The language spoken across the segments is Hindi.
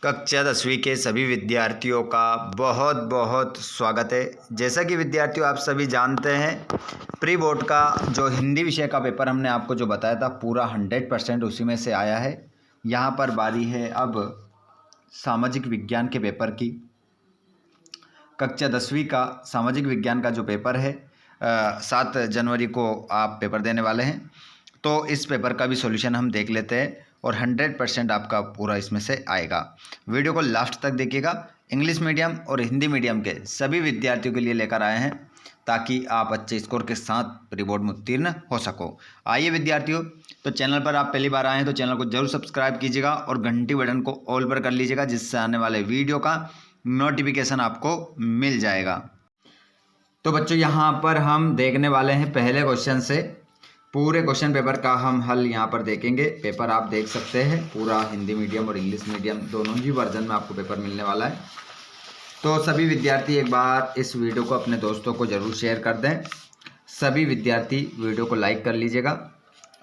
कक्षा 10वीं के सभी विद्यार्थियों का बहुत बहुत स्वागत है। जैसा कि विद्यार्थियों आप सभी जानते हैं, प्री बोर्ड का जो हिंदी विषय का पेपर हमने आपको जो बताया था पूरा 100% उसी में से आया है। यहाँ पर बारी है अब सामाजिक विज्ञान के पेपर की। कक्षा 10वीं का सामाजिक विज्ञान का जो पेपर है 7 जनवरी को आप पेपर देने वाले हैं। तो इस पेपर का भी सॉल्यूशन हम देख लेते हैं और 100% आपका पूरा इसमें से आएगा। वीडियो को लास्ट तक देखिएगा। इंग्लिश मीडियम और हिंदी मीडियम के सभी विद्यार्थियों के लिए लेकर आए हैं ताकि आप अच्छे स्कोर के साथ प्री बोर्ड में उत्तीर्ण हो सको। आइए विद्यार्थियों, तो चैनल पर आप पहली बार आए हैं तो चैनल को जरूर सब्सक्राइब कीजिएगा और घंटी बटन को ऑल पर कर लीजिएगा, जिससे आने वाले वीडियो का नोटिफिकेशन आपको मिल जाएगा। तो बच्चों यहाँ पर हम देखने वाले हैं पहले क्वेश्चन से। पूरे क्वेश्चन पेपर का हम हल यहाँ पर देखेंगे। पेपर आप देख सकते हैं, पूरा हिंदी मीडियम और इंग्लिश मीडियम दोनों ही वर्जन में आपको पेपर मिलने वाला है। तो सभी विद्यार्थी एक बार इस वीडियो को अपने दोस्तों को ज़रूर शेयर कर दें। सभी विद्यार्थी वीडियो को लाइक कर लीजिएगा,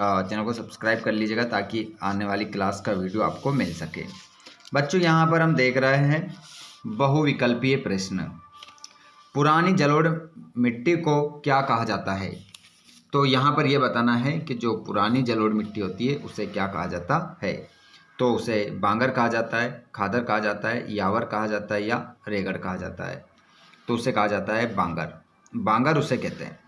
चैनल को सब्सक्राइब कर लीजिएगा ताकि आने वाली क्लास का वीडियो आपको मिल सके। बच्चों यहाँ पर हम देख रहे हैं बहुविकल्पीय प्रश्न। पुरानी जलोढ़ मिट्टी को क्या कहा जाता है? तो यहाँ पर यह बताना है कि जो पुरानी जलोढ़ मिट्टी होती है उसे क्या कहा जाता है। तो उसे बांगर कहा जाता है, खादर कहा जाता है, यावर कहा जाता है या रेगड़ कहा जाता है। तो उसे कहा जाता है बांगर। बांगर उसे कहते हैं।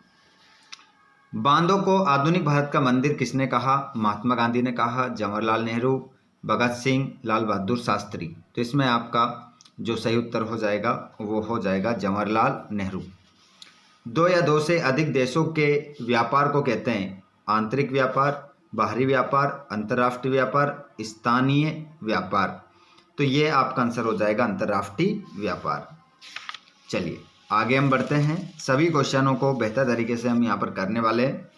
बांधों को आधुनिक भारत का मंदिर किसने कहा? महात्मा गांधी ने कहा, जवाहरलाल नेहरू, भगत सिंह, लाल बहादुर शास्त्री। तो इसमें आपका जो सही उत्तर हो जाएगा वो हो जाएगा जवाहरलाल नेहरू। दो या दो से अधिक देशों के व्यापार को कहते हैं आंतरिक व्यापार, बाहरी व्यापार, अंतर्राष्ट्रीय व्यापार, स्थानीय व्यापार। तो ये आपका आंसर हो जाएगा अंतर्राष्ट्रीय व्यापार। चलिए आगे हम बढ़ते हैं। सभी क्वेश्चनों को बेहतर तरीके से हम यहाँ पर करने वाले हैं।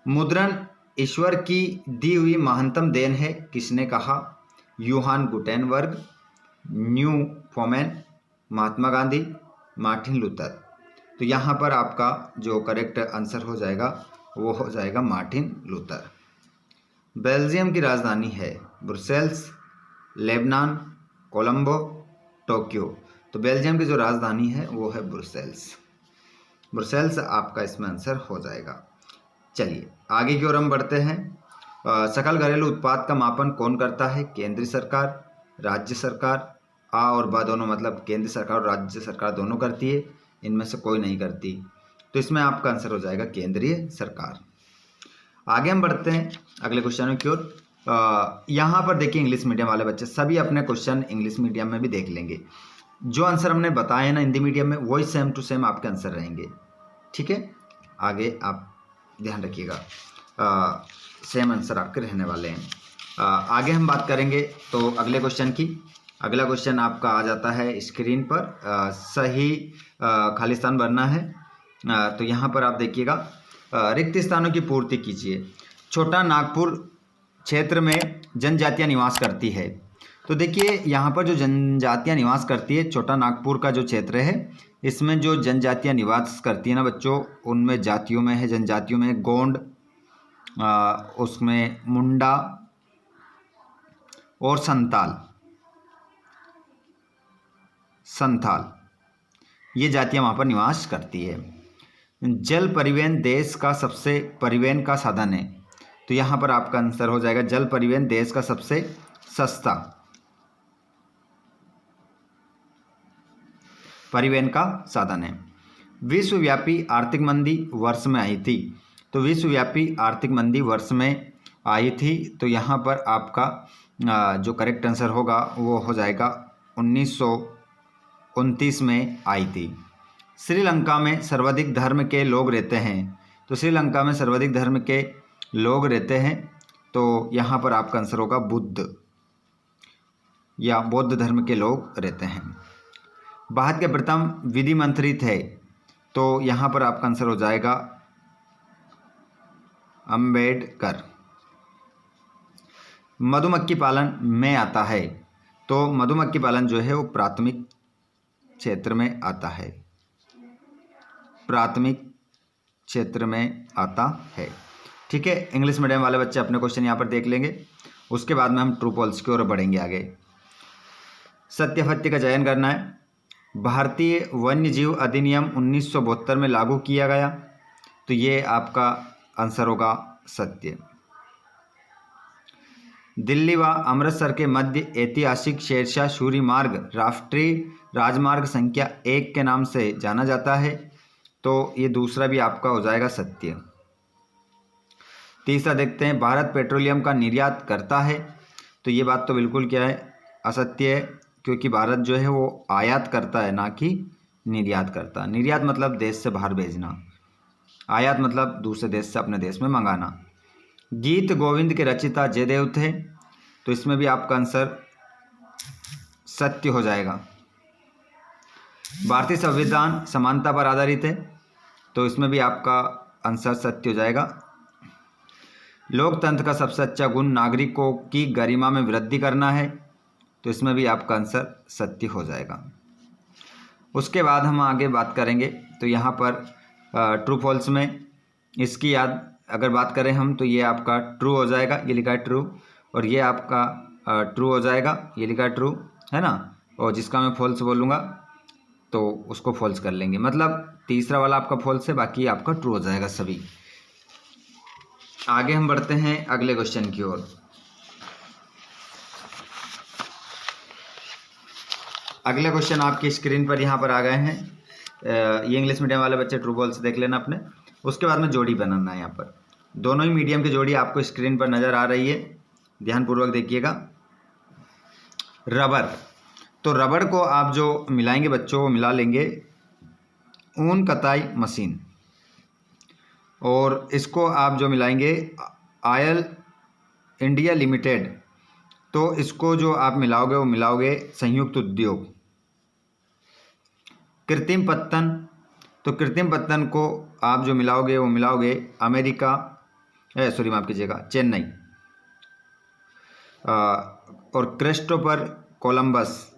मुद्रण ईश्वर की दी हुई महानतम देन है, किसने कहा? यूहान Gutenberg, न्यूफोमेन, Mahatma Gandhi, Martin Luther. तो यहाँ पर आपका जो करेक्ट आंसर हो जाएगा वो हो जाएगा मार्टिन लूथर। बेल्जियम की राजधानी है ब्रुसेल्स, लेबनान, कोलंबो, टोक्यो। तो बेल्जियम की जो राजधानी है वो है ब्रुसेल्स। ब्रुसेल्स आपका इसमें आंसर हो जाएगा। चलिए आगे की ओर हम बढ़ते हैं। सकल घरेलू उत्पाद का मापन कौन करता है? केंद्रीय सरकार, राज्य सरकार। आ और बा दोनों मतलब केंद्र सरकार और राज्य सरकार दोनों करती है, इनमें से कोई नहीं करती। तो इसमें आपका आंसर हो जाएगा केंद्रीय सरकार। आगे हम बढ़ते हैं अगले क्वेश्चन की ओर। यहाँ पर देखिए इंग्लिश मीडियम वाले बच्चे सभी अपने क्वेश्चन इंग्लिश मीडियम में भी देख लेंगे। जो आंसर हमने बताए ना हिंदी मीडियम में वही सेम टू सेम आपके आंसर रहेंगे, ठीक है। आगे आप ध्यान रखिएगा, सेम आंसर आपके रहने वाले हैं। आगे हम बात करेंगे तो अगले क्वेश्चन की। अगला क्वेश्चन आपका आ जाता है स्क्रीन पर। सही खाली स्थान भरना है। तो यहाँ पर आप देखिएगा, रिक्त स्थानों की पूर्ति कीजिए। छोटा नागपुर क्षेत्र में जनजातियाँ निवास करती है। तो देखिए यहाँ पर जो जनजातियाँ निवास करती है, छोटा नागपुर का जो क्षेत्र है इसमें जो जनजातियाँ निवास करती है ना बच्चों, उनमें जातियों में है, जनजातियों में गोंड, उसमें मुंडा और संथाल, ये जातियाँ वहाँ पर निवास करती है। जल परिवहन देश का सबसे परिवहन का साधन है। तो यहाँ पर आपका आंसर हो जाएगा जल परिवहन देश का सबसे सस्ता परिवहन का साधन है। विश्वव्यापी आर्थिक मंदी वर्ष में आई थी। तो विश्वव्यापी आर्थिक मंदी वर्ष में आई थी। तो यहाँ पर आपका जो करेक्ट आंसर होगा वो हो जाएगा 1929 में आई थी। श्रीलंका में सर्वाधिक धर्म के लोग रहते हैं। तो श्रीलंका में सर्वाधिक धर्म के लोग रहते हैं। तो यहाँ पर आपका आंसर होगा बुद्ध या बौद्ध धर्म के लोग रहते हैं। भारत के प्रथम विधि मंत्री थे। तो यहाँ पर आपका आंसर हो जाएगा अंबेडकर। मधुमक्खी पालन में आता है। तो मधुमक्खी पालन जो है वो प्राथमिक क्षेत्र में आता है, प्राथमिक क्षेत्र में आता है, ठीक है। इंग्लिश मीडियम वाले बच्चे अपने क्वेश्चन यहाँ पर देख लेंगे। उसके बाद में हम ट्रू फॉल्स की ओर बढ़ेंगे आगे। सत्य का चयन करना है। भारतीय वन्य जीव अधिनियम 1972 में लागू किया गया, तो ये आपका आंसर होगा सत्य। दिल्ली व अमृतसर के मध्य ऐतिहासिक शेरशाह सूरी मार्ग राष्ट्रीय राजमार्ग संख्या 1 के नाम से जाना जाता है, तो ये दूसरा भी आपका हो जाएगा सत्य। तीसरा देखते हैं, भारत पेट्रोलियम का निर्यात करता है, तो ये बात तो बिल्कुल क्या है, असत्य है, क्योंकि भारत जो है वो आयात करता है, ना कि निर्यात करता। निर्यात मतलब देश से बाहर भेजना, आयात मतलब दूसरे देश से अपने देश में मंगाना। गीत गोविंद के रचयिता जयदेव थे, तो इसमें भी आपका आंसर सत्य हो जाएगा। भारतीय संविधान समानता पर आधारित है, तो इसमें भी आपका आंसर सत्य हो जाएगा। लोकतंत्र का सबसे अच्छा गुण नागरिकों की गरिमा में वृद्धि करना है, तो इसमें भी आपका आंसर सत्य हो जाएगा। उसके बाद हम आगे बात करेंगे, तो यहाँ पर ट्रू फॉल्स में इसकी याद अगर बात करें हम, तो ये आपका ट्रू हो जाएगा, ये लिखा है ट्रू, और ये आपका ट्रू हो जाएगा, ये लिखा है ट्रू, है ना। और जिसका मैं फॉल्स बोलूँगा तो उसको फॉल्स कर लेंगे, मतलब तीसरा वाला आपका फॉल्स है, बाकी आपका ट्रू हो जाएगा सभी। आगे हम बढ़ते हैं अगले क्वेश्चन की ओर। अगले क्वेश्चन आपकी स्क्रीन पर यहाँ पर आ गए हैं। ये इंग्लिश मीडियम वाले बच्चे ट्रू फॉल्स देख लेना अपने। उसके बाद में जोड़ी बनाना है। यहाँ पर दोनों ही मीडियम की जोड़ी आपको स्क्रीन पर नज़र आ रही है, ध्यानपूर्वक देखिएगा। रबर, तो रबड़ को आप जो मिलाएंगे बच्चों, वो मिला लेंगे ऊन कताई मशीन, और इसको आप जो मिलाएंगे ऑयल इंडिया लिमिटेड, तो इसको जो आप मिलाओगे वो मिलाओगे संयुक्त उद्योग। कृत्रिम पत्तन, तो कृत्रिम पत्तन को आप जो मिलाओगे वो मिलाओगे अमेरिका, सॉरी माफ़ कीजिएगा, चेन्नई। और क्रिस्टोफर कोलंबस,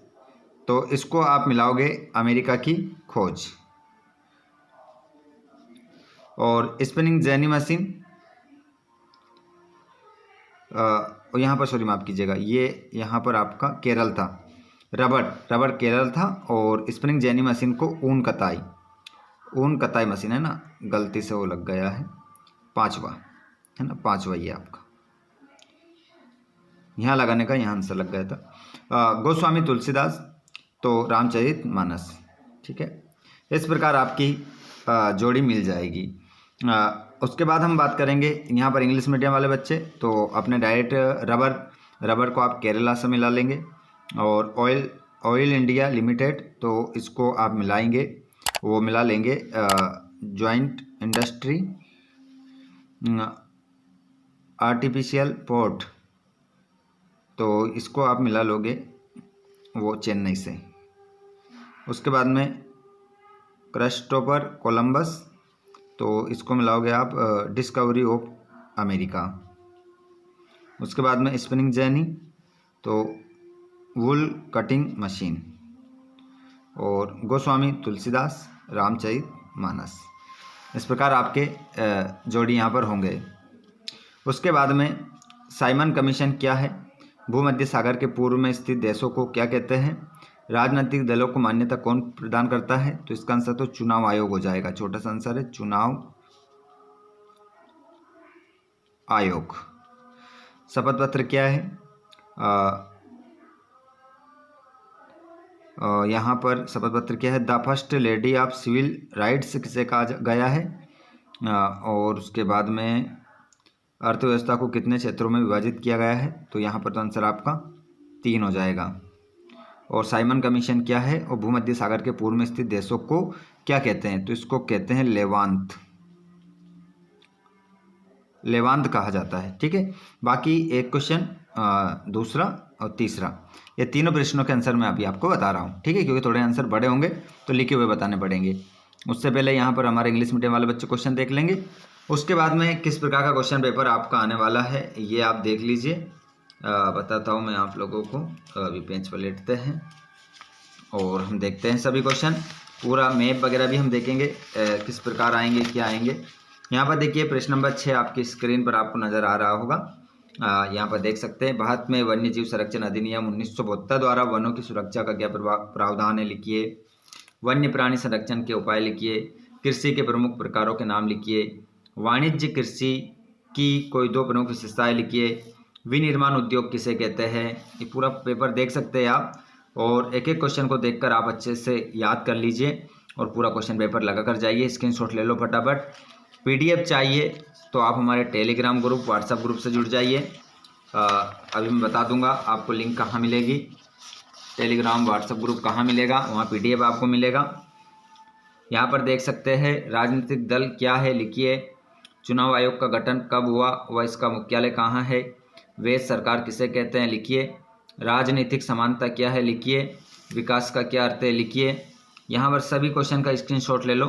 तो इसको आप मिलाओगे अमेरिका की खोज। और स्पिनिंग जेनी मशीन, और यहाँ पर सॉरी माफ़ कीजिएगा, ये यहाँ पर आपका केरल था। रबड़ केरल था, और स्पिनिंग जेनी मशीन को ऊन कताई मशीन है ना, गलती से वो लग गया है, पांचवा है ना, पांचवा ये आपका यहाँ लगाने का यहाँ आंसर लग गया था। गोस्वामी तुलसीदास, तो रामचरितमानस, ठीक है। इस प्रकार आपकी जोड़ी मिल जाएगी। उसके बाद हम बात करेंगे यहाँ पर इंग्लिश मीडियम वाले बच्चे, तो अपने डायरेक्ट रबर को आप केरला से मिला लेंगे। और ऑयल इंडिया लिमिटेड, तो इसको आप मिलाएंगे, वो मिला लेंगे जॉइंट इंडस्ट्री आर्टिफिशियल पोर्ट, तो इसको आप मिला लोगे वो चेन्नई से। उसके बाद में क्रिस्टोफर कोलंबस, तो इसको मिलाओगे आप डिस्कवरी ऑफ अमेरिका। उसके बाद में स्पिनिंग जेनी, तो वुल कटिंग मशीन। और गोस्वामी तुलसीदास, रामचरितमानस। इस प्रकार आपके जोड़ी यहाँ पर होंगे। उसके बाद में साइमन कमीशन क्या है? भूमध्य सागर के पूर्व में स्थित देशों को क्या कहते हैं? राजनीतिक दलों को मान्यता कौन प्रदान करता है? तो इसका आंसर तो चुनाव आयोग हो जाएगा, छोटा सा आंसर है चुनाव आयोग। शपथ पत्र क्या है? यहाँ पर शपथ पत्र क्या है? The first lady of civil rights किसे कहा गया है? और उसके बाद में अर्थव्यवस्था को कितने क्षेत्रों में विभाजित किया गया है? तो यहाँ पर तो आंसर आपका 3 हो जाएगा। और साइमन कमीशन क्या है? और भूमध्य सागर के पूर्व में स्थित देशों को क्या कहते हैं? तो इसको कहते हैं लेवांत कहा जाता है, ठीक है। बाकी एक क्वेश्चन, दूसरा और तीसरा, ये तीनों प्रश्नों के आंसर मैं अभी आपको बता रहा हूँ, ठीक है, क्योंकि थोड़े आंसर बड़े होंगे तो लिखे हुए बताने पड़ेंगे। उससे पहले यहाँ पर हमारे इंग्लिश मीडियम वाले बच्चे क्वेश्चन देख लेंगे। उसके बाद में किस प्रकार का क्वेश्चन पेपर आपका आने वाला है ये आप देख लीजिए। बताता हूँ मैं आप लोगों को। अभी पेज पर लेटते हैं और हम देखते हैं सभी क्वेश्चन, पूरा मैप वगैरह भी हम देखेंगे किस प्रकार आएंगे, क्या आएंगे। यहाँ पर देखिए प्रश्न नंबर 6 आपकी स्क्रीन पर आपको नज़र आ रहा होगा। यहाँ पर देख सकते हैं, भारत में वन्य जीव संरक्षण अधिनियम 1972 द्वारा वनों की सुरक्षा का क्या प्रावधान है, लिखिए। वन्य प्राणी संरक्षण के उपाय लिखिए। कृषि के प्रमुख प्रकारों के नाम लिखिए। वाणिज्य कृषि की कोई 2 प्रमुख विशेषताएं लिखिए। विनिर्माण उद्योग किसे कहते हैं। ये पूरा पेपर देख सकते हैं आप, और एक एक क्वेश्चन को देखकर आप अच्छे से याद कर लीजिए और पूरा क्वेश्चन पेपर लगा कर जाइए। स्क्रीनशॉट ले लो फटाफट। PDF चाहिए तो आप हमारे टेलीग्राम ग्रुप, व्हाट्सएप ग्रुप से जुड़ जाइए। अभी मैं बता दूंगा आपको लिंक कहाँ मिलेगी, टेलीग्राम व्हाट्सएप ग्रुप कहाँ मिलेगा, वहाँ PDF आपको मिलेगा। यहाँ पर देख सकते हैं, राजनीतिक दल क्या है, लिखिए। चुनाव आयोग का गठन कब हुआ व इसका मुख्यालय कहाँ है। वैध सरकार किसे कहते हैं, लिखिए। राजनीतिक समानता क्या है, लिखिए। विकास का क्या अर्थ है, लिखिए। यहाँ पर सभी क्वेश्चन का स्क्रीनशॉट ले लो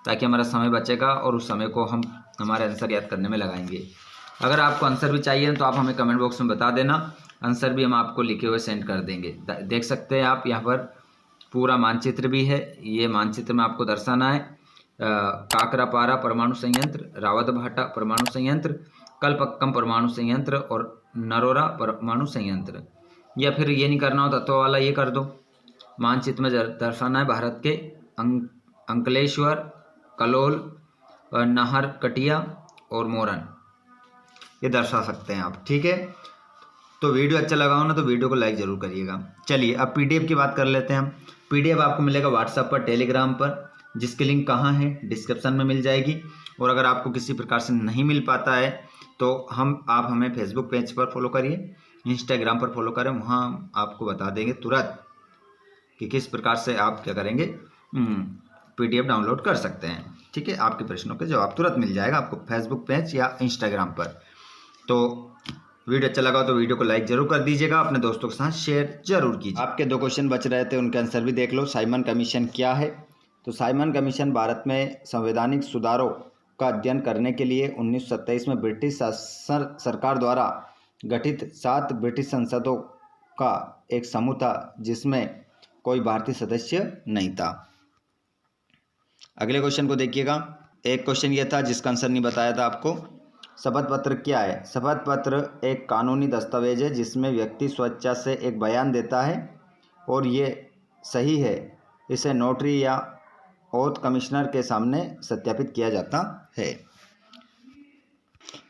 ताकि हमारा समय बचेगा और उस समय को हम हमारे आंसर याद करने में लगाएंगे। अगर आपको आंसर भी चाहिए तो आप हमें कमेंट बॉक्स में बता देना, आंसर भी हम आपको लिखे हुए सेंड कर देंगे। देख सकते हैं आप, यहाँ पर पूरा मानचित्र भी है। ये मानचित्र में आपको दर्शाना है काकरापारा परमाणु संयंत्र, रावतभाटा परमाणु संयंत्र, कलपक्कम परमाणु संयंत्र और नरोरा परमाणु संयंत्र। या फिर ये नहीं करना हो तत्व वाला ये कर दो। मानचित्र में दर्शाना है भारत के अंकलेश्वर, कलोल, नाहरकटिया और मोरन, ये दर्शा सकते हैं आप, ठीक है। तो वीडियो अच्छा लगा हो ना तो वीडियो को लाइक ज़रूर करिएगा। चलिए अब PDF की बात कर लेते हैं हम। PDF आपको मिलेगा व्हाट्सएप पर, टेलीग्राम पर, जिसकी लिंक कहाँ है, डिस्क्रिप्शन में मिल जाएगी। और अगर आपको किसी प्रकार से नहीं मिल पाता है तो आप हमें फेसबुक पेज पर फॉलो करिए, इंस्टाग्राम पर फॉलो करें, वहाँ आपको बता देंगे तुरंत कि किस प्रकार से आप क्या करेंगे, PDF डाउनलोड कर सकते हैं, ठीक है। आपके प्रश्नों के जवाब तुरंत मिल जाएगा आपको फेसबुक पेज या इंस्टाग्राम पर। तो वीडियो अच्छा लगा तो वीडियो को लाइक जरूर कर दीजिएगा, अपने दोस्तों के साथ शेयर जरूर कीजिए। आपके 2 क्वेश्चन बच रहे थे, उनके आंसर भी देख लो। साइमन कमीशन क्या है। तो साइमन कमीशन भारत में संवैधानिक सुधारों का अध्ययन करने के लिए 1927 में ब्रिटिश सरकार द्वारा गठित 7 ब्रिटिश संसदों का एक समूह था, जिसमें कोई भारतीय सदस्य नहीं था। अगले क्वेश्चन को देखिएगा। एक क्वेश्चन ये था जिसका आंसर नहीं बताया था आपको। शपथ पत्र क्या है। शपथ पत्र एक कानूनी दस्तावेज है जिसमें व्यक्ति स्वेच्छा से एक बयान देता है और ये सही है, इसे नोटरी या ओथ कमिश्नर के सामने सत्यापित किया जाता है।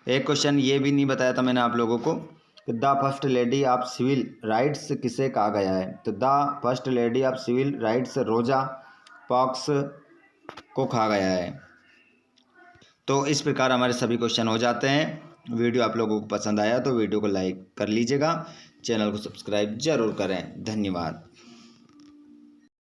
एक क्वेश्चन ये भी नहीं बताया था मैंने आप लोगों को कि the first lady of civil rights किसे कहा गया है। तो the first lady of civil rights Rosa Parks को कहा गया है। तो इस प्रकार हमारे सभी क्वेश्चन हो जाते हैं। वीडियो आप लोगों को पसंद आया तो वीडियो को लाइक कर लीजिएगा, चैनल को सब्सक्राइब जरूर करें। धन्यवाद।